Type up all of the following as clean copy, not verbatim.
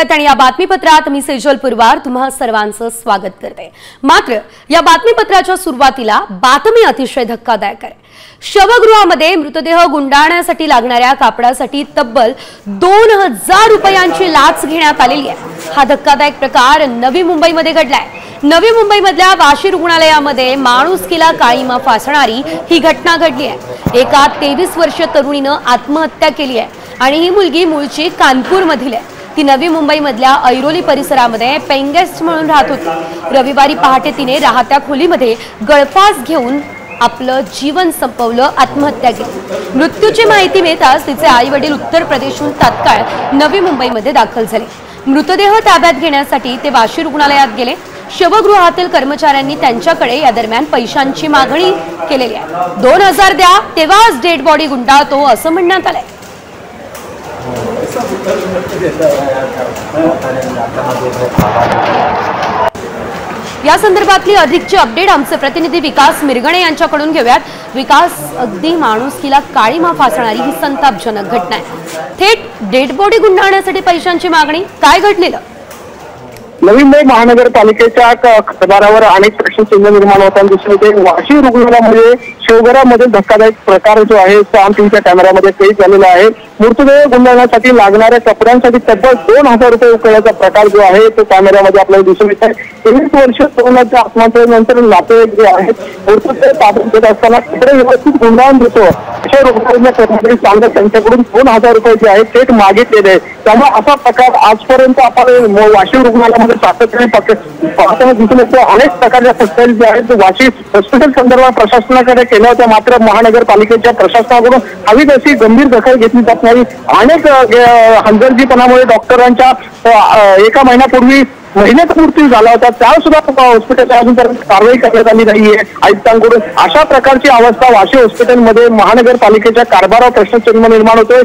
आहेत आणि या बातमीपत्रात मी सेजल पुरवार तुम्हा सर्वांचं स्वागत करते। मात्र या बातमीपत्राच्या सुरुवातीला बातमी अतिशय धक्कादायक आहे। शवगृहामध्ये मृतदेह गुंडाळण्यासाठी लागणाऱ्या कापडासाठी तब्बल 2000 रुपयांची लाच घेण्यात आलेली आहे। हा धक्कादायक प्रकार नवी मुंबईमध्ये घडलाय। नवी मुंबईमधल्या वाशी रुग्णालयामध्ये माणुसकीला काळीमा फासणारी ही घटना घडली आहे। एका 23 वर्षीय तरुणीनं आत्महत्या केली आहे आणि ही मुलगी मूळची कानपूर मधील आहे। ती नवी मुंबईमधल्या ऐरोली परिसरामध्ये पेंगेस्ट म्हणून राहत होती। रविवारी पहाटे तिने राहत्या खोलीमध्ये गळफास घेऊन आपलं जीवन संपवलं, आत्महत्या केली। मृत्यूची माहिती मिळताच तिचे आई वडील उत्तर प्रदेशहून तात्काळ नवी मुंबईमध्ये दाखल झाले। मृतदेह ताब्यात घेण्यासाठी ते वाशी रुग्णालयात गेले। शवगृहातील कर्मचाऱ्यांनी त्यांच्याकडे या दरम्यान पैशांची मागणी केलेली आहे। 2000 द्या तेव्हाच डेड बॉडी गुंडाळतो असं म्हणण्यात आलंय। या संदर्भातली अधिकची अपडेट आमचे प्रतिनिधी विकास मिरगणे यांच्याकडून घेऊयात। विकास, अगदी माणुसकीला काळीमा फासणारी ही संतापजनक घटना आहे। थेट डेड बॉडी गुंडाळण्यासाठी पैशांची मागणी, काय घडलेलं? नवी मुंबई महानगरपालिकेच्या कारभारावर अनेक प्रश्नचिन्ह निर्माण होताना दिसून येते। वाशी रुग्णालयामध्ये शिवगरामध्ये धक्कादायक प्रकार जो आहे तो आमच्या कॅमेऱ्यामध्ये कैद झालेला आहे। मृतदेह गुंडाळण्यासाठी लागणाऱ्या कपड्यांसाठी तब्बल 2000 रुपये उकळण्याचा प्रकार जो आहे तो कॅमेऱ्यामध्ये आपल्याला दिसून येत आहे। 23 वर्ष तरुणाच्या आत्महत्येनंतर नातेवाईक जे आहेत मृतदेह ताब्यात घेत असताना कपडे व्यवस्थित गुंडाळून देतो अशा रुग्णालयाच्या कर्मचारी सांगतात त्यांच्याकडून 2000 रुपये जे आहेत थेट मागितलेले। त्यामुळे असा प्रकार आजपर्यंत आपण वाशी रुग्णालयामध्ये सातत्याने पाहताना दिसून येतो। अनेक प्रकारच्या तक्रारी ज्या आहेत वाशी हॉस्पिटल संदर्भात प्रशासनाकडे केल्या होत्या, मात्र महानगरपालिकेच्या प्रशासनाकडून हवी तशी गंभीर दखल घेतली जात नाही। अनेक हलगर्जीपणामुळे डॉक्टरांच्या एका महिन्यापूर्वी महिन्याचा मृत्यू झाला होता, त्यावर सुद्धा हॉस्पिटलच्या अजूनपर्यंत कारवाई करण्यात आली नाहीये आयुक्तांकडून। अशा प्रकारची अवस्था वाशी हॉस्पिटलमध्ये महानगरपालिकेच्या कारभारावर प्रश्नचिन्ह निर्माण होतोय।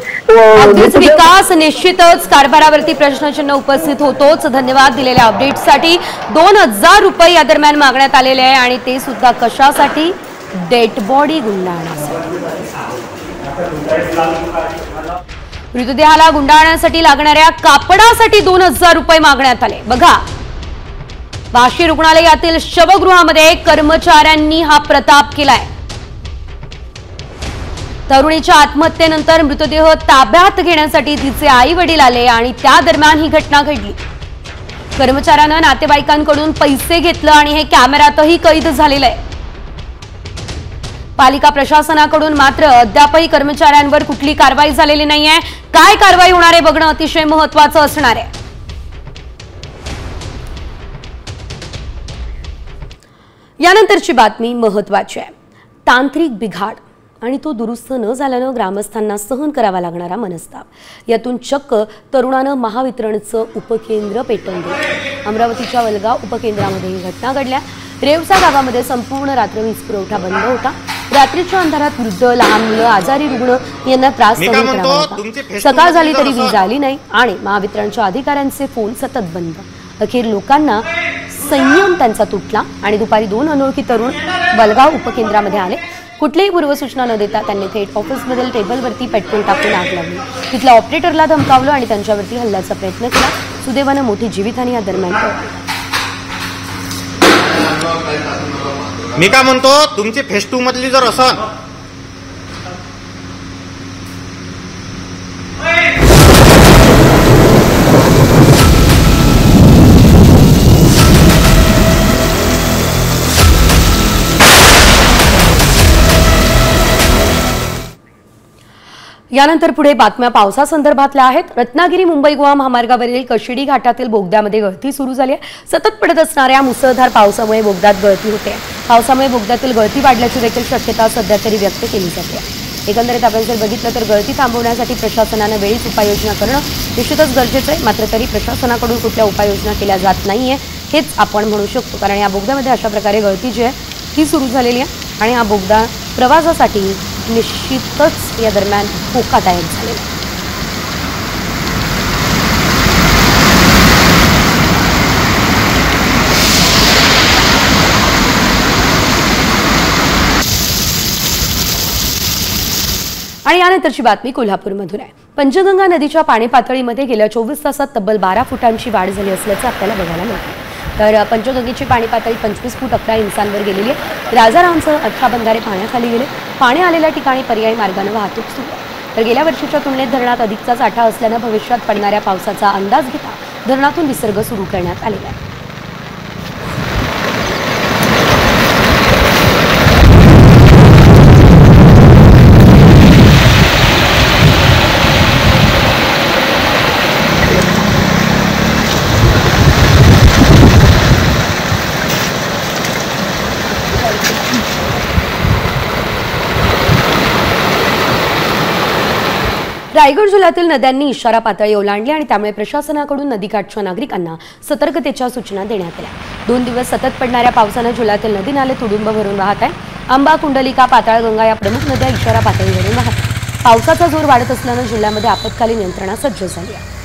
विकास, निश्चितच कारभारावरती प्रश्नचिन्ह उपस्थित होतोच। धन्यवाद दिलेल्या अपडेटसाठी। 2000 रुपये या दरम्यान मागण्यात आलेले आहे आणि ते सुद्धा कशासाठी? डेड बॉडी गुंडाळण्यासाठी। मृतदेहाला गुंडाळण्यासाठी लागणाऱ्या कापडासाठी 2000 रुपये मागण्यात आले। बघा, वाशी रुग्णालयातील शवगृहामध्ये कर्मचाऱ्यांनी हा प्रताप केलाय। तरुणीच्या आत्महत्येनंतर मृतदेह ताब्यात घेण्यासाठी तिचे आई वडील आले आणि त्या दरम्यान ही घटना घडली। कर्मचाऱ्यानं नातेवाईकांकडून पैसे घेतलं आणि हे कॅमेऱ्यातही कैद झालेलं आहे। पालिका प्रशासनाकडून मात्र अद्यापही कर्मचाऱ्यांवर कुठली कारवाई झालेली नाहीये। काय कारवाई होणार आहे बघणं अतिशय महत्त्वाचं असणार आहे। यानंतरची बातमी महत्त्वाची आहे। तांत्रिक बिघाड आणि तो दुरुस्त न झाल्यानं ग्रामस्थांना सहन करावा लागणारा मनस्ताप। यातून चक्क तरुणानं महावितरणचं उपकेंद्र पेटवलं। अमरावतीच्या वलगाव उपकेंद्रामध्ये ही घटना घडल्या। रेवसा गावामध्ये संपूर्ण रात्र वीज पुरवठा बंद होता। रात्रीच्या अंधारात वृद्ध, लहान मुलं, आजारी रुग्ण यांना त्रास सहन करावा लागला। सकाळ झाली तरी वीज आली नाही आणि महावितरणच्या अधिकाऱ्यांचे फोन सतत बंद। अखेर लोकांना संयम त्यांचा तुटला आणि दुपारी 2 अनोळखी तरुण वलगाव उपकेंद्रामध्ये आले। कुठलीही पूर्वसूचना न देता त्यांनी थेट ऑफिसमधील टेबलवरती पेट्रोल टाकून आग लावली। तिथल्या ऑपरेटरला धमकावलं आणि त्यांच्यावरती हल्ल्याचा प्रयत्न केला। सुदैवानं मोठी जीवितहानी या दरम्यान टळली। मी काय म्हणतो, तुमची फेस 2 मधली जर असन यानंतर पुढे बातम्या पावसासंदर्भातल्या आहेत। रत्नागिरी मुंबई गोवा महामार्गावरील कशिडी घाटातील बोगद्यामध्ये गळती सुरू झाली आहे। सतत पडत असणाऱ्या मुसळधार पावसामुळे बोगद्यात गळती होते। पावसामुळे बोगद्यातील गळती वाढल्याची देखील शक्यता सध्या तरी व्यक्त केली जाते। एकंदरीत आपण जर बघितलं तर गळती थांबवण्यासाठी प्रशासनानं वेळीच उपाययोजना करणं निश्चितच गरजेचं आहे, मात्र तरी प्रशासनाकडून कुठल्या उपाययोजना केल्या जात नाहीये हेच आपण म्हणू शकतो। कारण या बोगद्यामध्ये अशा प्रकारे गळती जी आहे ती सुरू झालेली आहे आणि हा बोगदा प्रवासासाठी निश्चितच या दरम्यान धोकादायक झालेला आहे। आणि यानंतरची बातमी कोल्हापूरमधून आहे। पंचगंगा नदीच्या पाणी पातळीमध्ये गेल्या 24 तासात तब्बल 12 फुटांची वाढ झाली असल्याचं आपल्याला बघायला मिळतं। तर पंचगंगेची पाणी पातळी 25 फूट 11 इंचांवर गेलेली आहे। राजारामसह 18 बंधारे पाण्याखाली गेले। पाणी आलेल्या ठिकाणी पर्यायी मार्गाने वाहतूक सुरू आहे। तर गेल्या वर्षीच्या तुलनेत धरणात अधिकचा साठा असल्याने भविष्यात पडणाऱ्या पावसाचा अंदाज घेता धरणातून विसर्ग सुरू करण्यात आलेला आहे। रायगड जिल्ह्यातील नद्यांनी इशारा पातळी ओलांडली आणि त्यामुळे प्रशासनाकडून नदीकाठच्या नागरिकांना सतर्कतेच्या सूचना देण्यात आल्या। 2 दिवस सतत पडणाऱ्या पावसाने जिल्ह्यातील नदी नाले तुडुंब भरून वाहत आहे। आंबा, कुंडलिका, पाताळगंगा या प्रमुख नद्या इशारा पातळीवरून वाहत। पावसाचा जोर वाढत असल्याने जिल्ह्यामध्ये आपत्कालीन यंत्रणा सज्ज झाली आहे।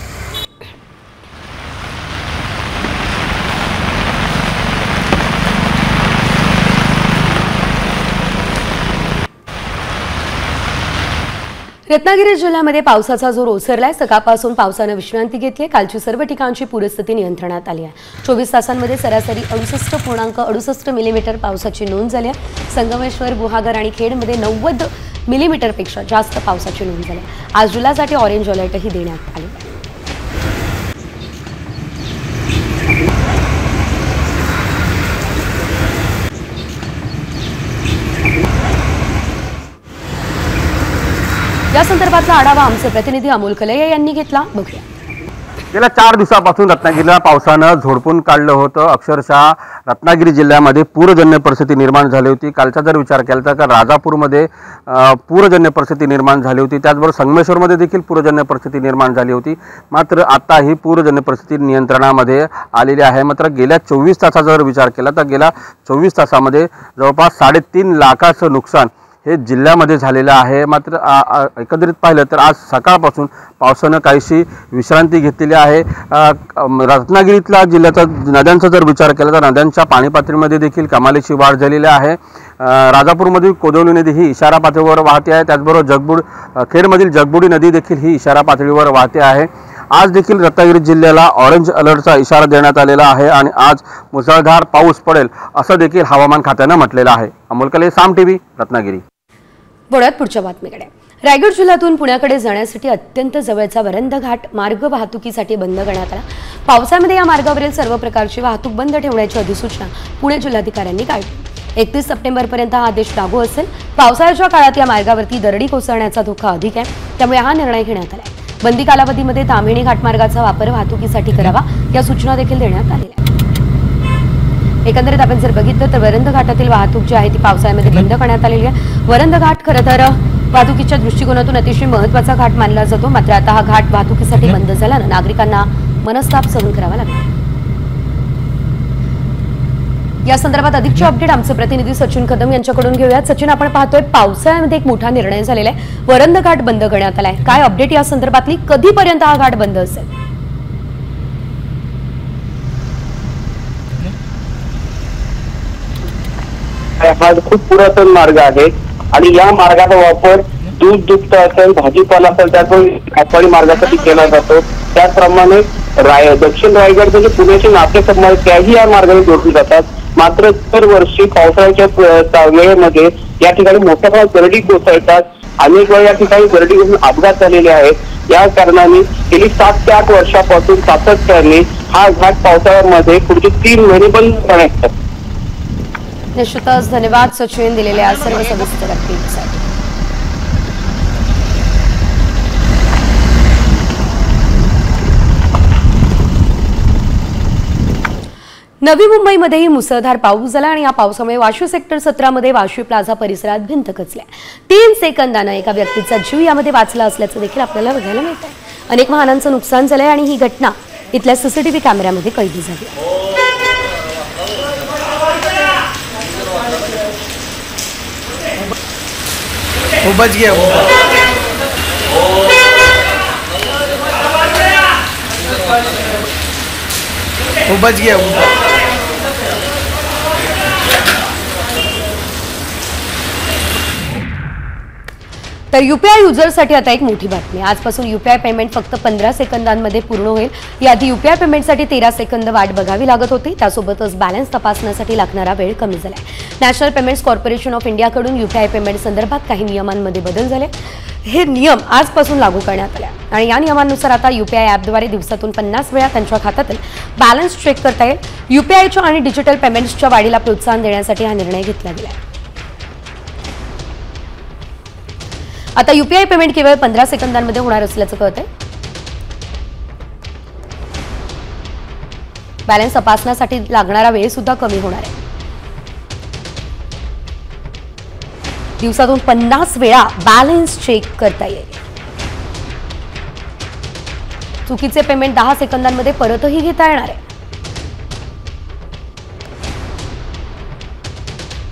रत्नागिरी जिल्ह्यामध्ये पावसाचा जोर ओसरलाय। सकाळपासून पावसाने विश्रांती घेतली। कालची सर्व ठिकाणची पूरस्थिती नियंत्रणात आली आहे। 24 तासांमध्ये सरासरी 68.68 मिलीमीटर पावसाची नोंद झाली आहे। संगमेश्वर, गुहागर आणि खेडमध्ये 90 मिलीमीटरपेक्षा जास्त पावसाची नोंद झाली आहे। आज जिल्ह्यासाठी ऑरेंज अलर्टही देण्यात आले आहे। या संदर्भातला आढावा आमचे प्रतिनिधी अमोल कलये यांनी घेतला। बघूया। गेल्या 4 दिवसापासून रत्नागिरीला पावसानं झोडपून काढलं होतं। अक्षरशः रत्नागिरी जिल्ह्यामध्ये पूरजन्य परिस्थिती निर्माण झाली होती। कालचा जर विचार केला तर राजापूरमध्ये पूरजन्य परिस्थिती निर्माण झाली होती। त्याचबरोबर संगमेश्वरमध्ये देखील पूरजन्य परिस्थिती निर्माण झाली होती। मात्र आता ही पूरजन्य परिस्थिती नियंत्रणामध्ये आलेली आहे। मात्र गेल्या 24 तासाचा जर विचार केला तर गेल्या 24 तासामध्ये जवळपास 3.5 लाखाचं नुकसान हे जिल्ह्यामध्ये झालेलं आहे। मात्र एकंदरीत पाहिलं तर आज सकाळपासून पावसानं काहीशी विश्रांती घेतलेली आहे। रत्नागिरीतल्या जिल्ह्याचा नद्यांचा जर विचार केला तर नद्यांच्या पाणी पातळीमध्ये देखील कमालीची वाढ झालेली आहे। राजापूरमधील कोदवली नदी ही इशारा पातळीवर वाहते आहे। त्याचबरोबर खेडमधील जगबुडी नदी देखील ही इशारा पातळीवर वाहते आहे। आज देखील रत्नागिरी जिल्ह्याला ऑरेंज अलर्टचा इशारा देण्यात आलेला आहे आणि आज मुसळधार पाऊस पडेल असं देखील हवामान खात्यानं म्हटलेलं आहे। अमोल कले, साम टीव्ही, रत्नागिरी। बोळ्यात पुढच्या बातमीकडे। रायगड जिल्ह्यातून पुण्याकडे जाण्यासाठी अत्यंत जवळचा वरंध घाट मार्ग वाहतुकीसाठी बंद करण्यात आला। पावसामध्ये या मार्गावरील सर्व प्रकारची वाहतूक बंद ठेवण्याची अधिसूचना पुणे जिल्हाधिकाऱ्यांनी काढली। 31 सप्टेंबरपर्यंत हा आदेश लागू असेल। पावसाळ्याच्या काळात या मार्गावरती दरडी कोसळण्याचा धोका अधिक आहे, त्यामुळे हा निर्णय घेण्यात आला आहे। बंदी कालावधीमध्ये ताम्हिणी घाटमार्गाचा वापर वाहतुकीसाठी करावा या सूचना देखील देण्यात आलेल्या आहेत। एकंदरीत आपण जर बघितलं तर वरंध घाटातील वाहतूक जी आहे ती पावसाळ्यामध्ये बंद करण्यात आलेली आहे। वरंध घाट खरं तर वाहतुकीच्या दृष्टिकोनातून अतिशय महत्त्वाचा घाट मानला जातो। मात्र आता हा घाट वाहतुकीसाठी बंद झाल्यानं नागरिकांना मनस्ताप सहन करावा लागला। या संदर्भात अधिकची अपडेट आमचे प्रतिनिधी सचिन कदम यांच्याकडून घेऊयात। सचिन, आपण पाहतोय पावसाळ्यामध्ये एक मोठा निर्णय झालेला आहे। वरंध घाट बंद करण्यात आलाय। काय अपडेट या संदर्भातली? कधीपर्यंत हा घाट बंद असेल? हा खूप पुरातन मार्ग आहे आणि या मार्गाचा वापर दूध दुग्ध असेल, भाजीपाला असेल, त्यातून कापडी मार्गासाठी केला जातो। त्याचप्रमाणे दक्षिण रायगड म्हणजे पुण्याचे नातेसंबंध त्याही या मार्गाने जोडले जातात। मात्र दरवर्षी पावसाळ्याच्या वेळेमध्ये या ठिकाणी मोठ्या प्रमाणात दरडी कोसळतात। अनेक वेळा या ठिकाणी दरडी घेऊन अपघात झालेले आहेत। या कारणाने गेली 7 ते 8 वर्षापासून सातत्याने हा घाट पावसाळ्यामध्ये पुढचे 3 महिने बंद करण्यात येतात। निश्चितच धन्यवाद सचिन दिलेल्या सर्व सविस्तर अपडेटसाठी। नवी मुंबईमध्येही मुसळधार पाऊस झाला आणि या पावसामुळे वाशी सेक्टर 17 मध्ये वाशी प्लाझा परिसरात भिंत खचल्या। 3 सेकंदानं एका व्यक्तीचा जीव यामध्ये वाचला असल्याचं देखील आपल्याला बघायला मिळतंय। अनेक वाहनांचं नुकसान झालंय आणि ही घटना इथल्या सीसीटीव्ही कॅमेऱ्यामध्ये कैद झाली। वो बच गया वो बच गया तर यूपीआय युजर्ससाठी आता एक मोठी बातमी. आजपासून यूपीआय पेमेंट फक्त 15 सेकंदांमध्ये पूर्ण होईल. याआधी यूपीआय पेमेंटसाठी 13 सेकंद वाट बघावी लागत होती. त्यासोबतच बॅलन्स तपासण्यासाठी लागणारा वेळ कमी झाला. नॅशनल पेमेंट्स कॉर्पोरेशन ऑफ इंडियाकडून यूपीआय पेमेंट संदर्भात काही नियमांमध्ये बदल झाले. हे नियम आजपासून लागू करण्यात आले आणि या नियमांनुसार आता यूपीआय ॲपद्वारे दिवसातून 50 वेळा त्यांच्या खात्यातील बॅलन्स चेक करता येईल. यूपीआयच्या आणि डिजिटल पेमेंट्सच्या वाढीला प्रोत्साहन देण्यासाठी हा निर्णय घेतला गेला. आता यूपीआय पेमेंट केवळ 15 सेकंदांमध्ये होणार असल्याचं कळतंय. बॅलन्स तपासण्यासाठी लागणारा वेळ सुद्धा कमी होणार आहे. दिवसातून 50 वेळा बॅलन्स चेक करता येईल. चुकीचे पेमेंट 10 सेकंदांमध्ये परतही घेता येणार आहे.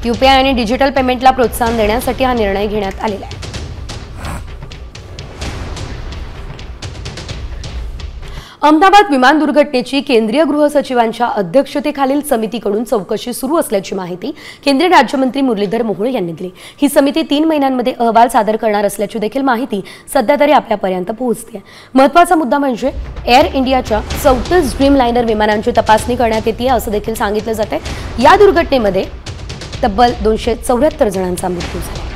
यूपीआय आणि डिजिटल पेमेंटला प्रोत्साहन देण्यासाठी हा निर्णय घेण्यात आलेला आहे. अहमदाबाद विमान दुर्घटनेची केंद्रीय गृह सचिवांच्या अध्यक्षतेखालील समितीकडून चौकशी सुरू असल्याची माहिती केंद्रीय राज्यमंत्री मुरलीधर मोहोळ यांनी दिली. ही समिती 3 महिन्यांमध्ये अहवाल सादर करणार असल्याची देखील माहिती सध्या तरी आपल्यापर्यंत पोहोचते. महत्त्वाचा मुद्दा म्हणजे एअर इंडियाच्या 34 ड्रीमलाइनर विमानांची तपासणी करण्यात येते असं देखील सांगितलं जाते. या दुर्घटनेमध्ये तब्बल 274 जणांचा मृत्यू झाला.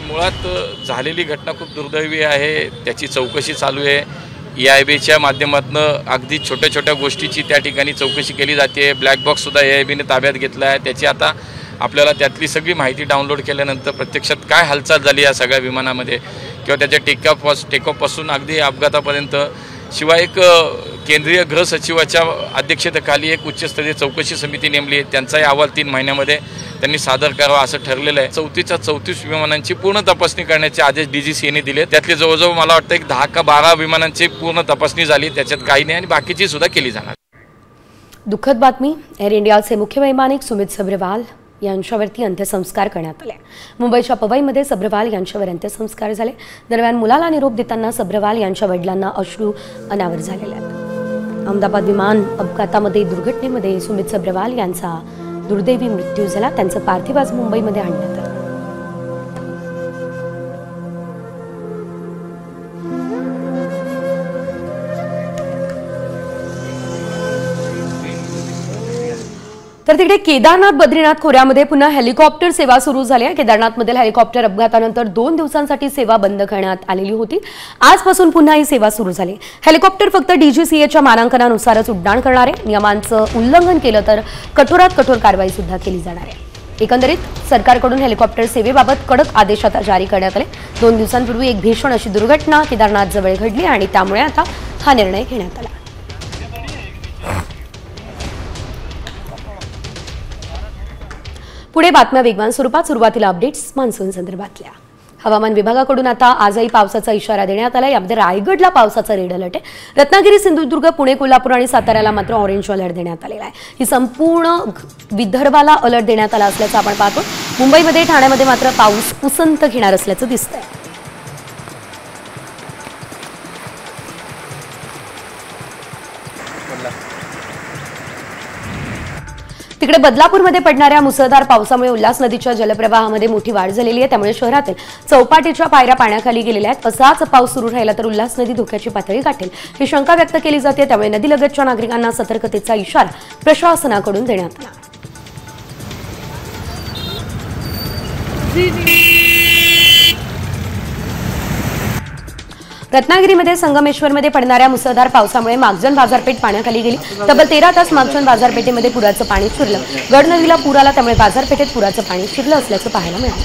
मुळात झालेली घटना खूप दुर्दैवी आहे. त्याची चौकशी चालू आहे. EIBच्या माध्यमातून अगदी छोट्या छोट्या गोष्टीची त्या ठिकाणी चौकशी केली जाते. ब्लॅक बॉक्स सुद्धा EIBने ताब्यात घेतला आहे. त्याची आता आपल्याला त्यातली सगळी माहिती डाउनलोड केल्यानंतर प्रत्यक्षात काय हालचाल झाली या सगळ्या विमानामध्ये किंवा त्याच्या टेकऑफपासून अगदी अपघातापर्यंत, शिवाय एक केंद्रीय गृह सचिवाच्या अध्यक्षतेखाली एक उच्चस्तरीय चौकशी समिती नेमली आहे. त्यांचाही अहवाल 3 महिन्यामध्ये त्यांनी सादर करावा असं ठरलेलं आहे. 34 विमानांची पूर्ण तपासणी करण्याचे आदेश DGCAने दिले. त्यातले जवळजवळ मला वाटतं एक 10 का 12 विमानांची पूर्ण तपासणी झाली. त्याच्यात काही नाही आणि बाकीची सुद्धा केली जाणार. दुःखद बातमी. एअर इंडियाचे मुख्य वैमानिक सुमित सभ्रवाल यांच्यावरती अंत्यसंस्कार करण्यात आले. मुंबईच्या पवईमध्ये सभ्रवाल यांच्यावर अंत्यसंस्कार झाले. दरम्यान मुलाला निरोप देताना सभ्रवाल यांच्या वडिलांना अश्रू अनावर झालेले आहेत. अहमदाबाद विमान अपघातामध्ये दुर्घटनेमध्ये सुमित सभ्रवाल यांचा दुर्दैवी मृत्यू झाला. त्यांचं पार्थिव आज मुंबईमध्ये आणण्यात आलं. तर तिकडे केदारनाथ बद्रीनाथ खोऱ्यामध्ये पुन्हा हेलिकॉप्टर सेवा सुरू झाली आहे. केदारनाथमधील हेलिकॉप्टर अपघातानंतर 2 दिवसांसाठी सेवा बंद करण्यात आलेली होती. आजपासून पुन्हा ही सेवा सुरू झाली. हेलिकॉप्टर फक्त DGCAच्या मानांकनानुसारच उड्डाण करणार आहे. नियमांचं उल्लंघन केलं तर कठोरात कठोर कारवाई सुद्धा केली जाणार आहे. एकंदरीत सरकारकडून हेलिकॉप्टर सेवेबाबत कडक आदेश आता जारी करण्यात आले. 2 दिवसांपूर्वी एक भीषण अशी दुर्घटना केदारनाथजवळ घडली आणि त्यामुळे आता हा निर्णय घेण्यात आला. पुढे बातम्या वेगवान स्वरूपात. सुरुवातीला अपडेट्स मान्सून संदर्भातल्या. हवामान विभागाकडून आता आजही पावसाचा इशारा देण्यात आला. यामध्ये रायगडला पावसाचा रेड अलर्ट आहे. रत्नागिरी, सिंधुदुर्ग, पुणे, कोल्हापूर आणि साताऱ्याला मात्र ऑरेंज अलर्ट देण्यात आलेला आहे. ही संपूर्ण विदर्भाला अलर्ट देण्यात आला असल्याचं आपण पाहतो. मुंबईमध्ये, ठाण्यामध्ये मात्र पाऊस उसंत घेणार असल्याचं दिसतंय. तिकडे बदलापूरमध्ये पडणाऱ्या मुसळधार पावसामुळे उल्हास नदीच्या जलप्रवाहामध्ये मोठी वाढ झालेली आहे. त्यामुळे शहरातील चौपाटीच्या पायऱ्या पाण्याखाली गेलेल्या आहेत. असाच पाऊस सुरू राहिला तर उल्हास नदी धोक्याची पातळी गाठेल ही शंका व्यक्त केली जाते. त्यामुळे नदीलगतच्या नागरिकांना सतर्कतेचा इशारा प्रशासनाकडून देण्यात आला. रत्नागिरीमध्ये संगमेश्वरमध्ये पडणाऱ्या मुसळधार पावसामुळे मागजन बाजारपेठ पाण्याखाली गेली. तब्बल 13 तास मागजन बाजारपेठेमध्ये पुराचं पाणी शिरलं. गड नदीला पूर आला. त्यामुळे बाजारपेठेत पुराचं पाणी शिरलं असल्याचं पाहायला मिळालं.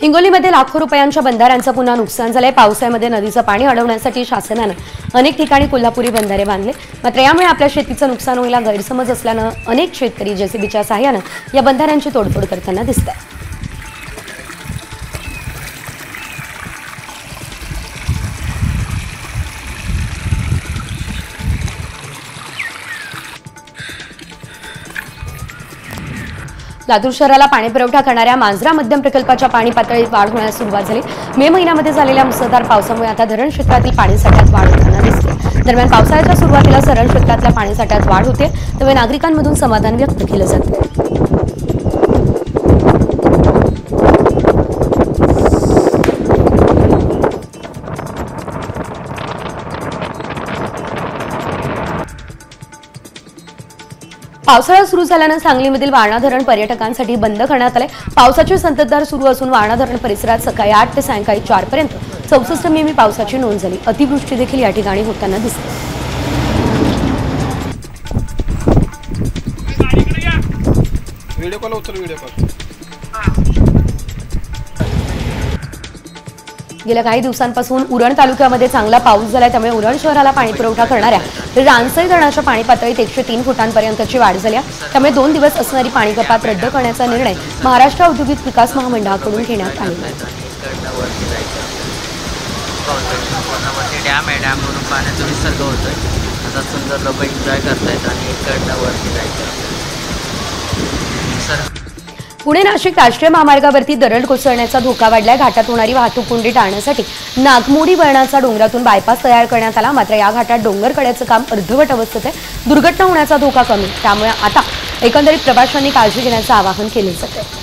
हिंगोलीमध्ये लाखो रुपयांच्या बंधाऱ्यांचं पुन्हा नुकसान झालंय. पावसाळ्यामध्ये नदीचं पाणी अडवण्यासाठी शासनानं अनेक ठिकाणी कोल्हापुरी बंधारे बांधले. मात्र यामुळे आपल्या शेतीचं नुकसान होईल गैरसमज असल्यानं अनेक शेतकरी JCBच्या सहाय्यानं या बंधाऱ्यांची तोडफोड करताना दिसत आहेत. लातूर शहराला पाणी पुरवठा करणाऱ्या मांजरा मध्यम प्रकल्पाच्या पाणी पातळीत वाढ होण्यास सुरुवात झाली। मे महिन्यामध्ये झालेल्या मुसळधार पावसामुळे आता धरण क्षेत्रातील पाणीसाठ्यात वाढ होताना दिसते। दरम्यान पावसाळ्याच्या सुरुवातीला धरण क्षेत्रातल्या पाणीसाठ्यात वाढ होते, त्यामुळे नागरिकांमधून समाधान व्यक्त केलं जातं। पावसाळा सुरू झाल्यानं सांगलीमधील वारणा धरण पर्यटकांसाठी बंद करण्यात आले। पावसाची संततधार सुरू असून वारणा धरण परिसरात सकाळी 8 ते सायंकाळी 4 पर्यंत 64 मिमी पावसाची नोंद झाली। अतिवृष्टी देखील या ठिकाणी होताना दिसते। व्हिडिओ कॉल उचल, व्हिडिओ कॉल। गेल्या काही दिवसांपासून उरण तालुक्यामध्ये चांगला पाऊस झालाय, त्यामुळे उरण शहराला पाणी पुरवठा करणाऱ्या रानसई धरणाच्या पाणी पातळीत 103 फुटांपर्यंतची वाढ झाली आहे। त्यामुळे 2 दिवस असणारी पाणी कपात रद्द करण्याचा निर्णय महाराष्ट्र औद्योगिक विकास महामंडळाकडून घेण्यात आला आहे। डॅम आहे, डॅमवरून पाण्याचा विसर्ग होतोय। आता सुंदर लोक एन्जॉय करतायत आणि इकडनं वरती जायचं। पुणे नाशिक राष्ट्रीय महामार्गावरती दरड कोसळण्याचा धोका वाढलाय। घाटात होणारी वाहतूक कोंडी टाळण्यासाठी नागमोडी वळणाचा डोंगरातून बायपास तयार करण्यात आला, मात्र या घाटात डोंगर कड्याचं काम अर्धवट अवस्थेत आहे। दुर्घटना होण्याचा धोका कमी, त्यामुळे आता एकंदरीत प्रवाशांनी काळजी घेण्याचं आवाहन केलं जातं।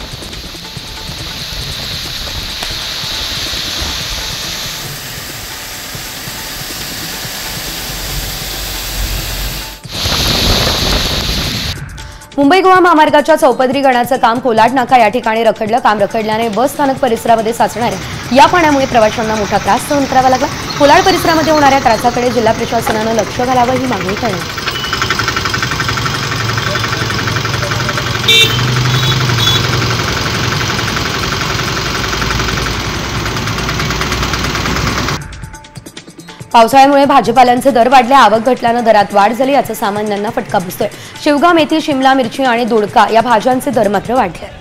मुंबई गोवा महामार्गाच्या चौपदरी गणाचं काम कोलाड नाका या ठिकाणी रखडलं। काम रखडल्याने बस स्थानक परिसरामध्ये साचणाऱ्या या पाण्यामुळे प्रवाशांना मोठा त्रास सहन करावा लागला। कोलाड परिसरामध्ये होणाऱ्या त्रासाकडे जिल्हा प्रशासनानं लक्ष घालावं ही मागणी करण्यात आली। पावसाळ्यामुळे भाजीपाल्यांचे दर वाढले, आवक घटल्यानं दरात वाढ झाली, याचा सामान्यांना फटका बसतोय। शेवगा, मेथी, शिमला मिरची आणि दोडका या भाज्यांचे दर मात्र वाढले।